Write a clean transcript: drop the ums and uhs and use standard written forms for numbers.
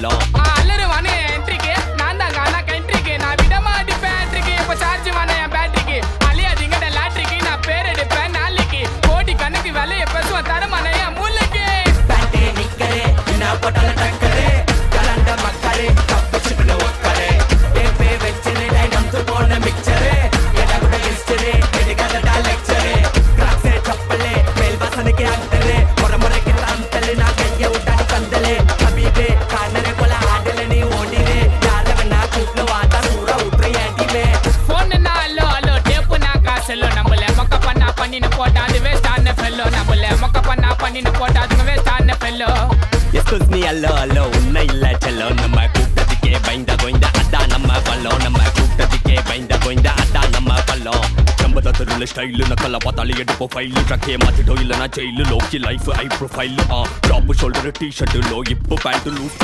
பள்ளம் அல்லரு வானே என்ட்ரிக்கு நான் தான் கானா கண்ட்ரிக்கு நான் விடமா அடிப்பேன் என்ட்ரிக்கு இப்போ சார்ஜ் வானே என் பேட்டரிக்கு அழியாதீங்கட லாட்ரிக்கு நான் பேர் எடுப்பேன் நாளைக்கு கோடி கணக்கு விலைய பேசுவேன் தரமான என் மூளைக்கு பேட்டே நிக்கரே நான் போட்டால டக்கரே கலண்ட மக்களே தப்பிச்சுட்டு ஒக்கரே ஏப்பே வெச்சனே நம்து போன மிக்சரே எடா கூட ஹிஸ்டரி எடிகடா லெக்சரே கிராக்ஸே சப்பலே மேல் வாசனைக்கு அண்டரே முறைக்கு தந்தலே நான் கைய விட்டாடி கந்தலே கபீபே கானரே போல ஆடல நீ ஓடிரே யார வேணா கூப்ல வாடா சூரா உட்ரே ஏடிமே ஃபோன் நான் அல்லோ அல்லோ டேப்பு நான் காசல்லோ நம்மள மொக்க பண்ணா பண்ணின போட்டா அது வேஸ்ட் ஆன ஃபெல்லோ நம்மள மொக்க பண்ணா பண்ணின போட்டா அது வேஸ்ட் ஆன ஃபெல்லோ எஸ்கூஸ் மீ அல்லோ அல்லோ உன்னை இல்ல செல்லோ நம்ம கூப்பிட்டதுக்கே பயந்த கோய்ந்த அதான் நம்ம பள்ளம் நம்ம கூப்பிட்டதுக்கே பயந்த கோய்ந்த அதான் நம்ம பள்ளம் நம்ம தருல ஸ்டைல் நக்கல பார்த்தாலே எடுப்போம் ஃபைல் ட்ரக்கே மாத்திட்டோம் இல்லைனா ஜெயிலு லோக்கி லைஃப் ஐ profile top shoulder T shirt லோ இப்போ பேண்ட் லூஸ்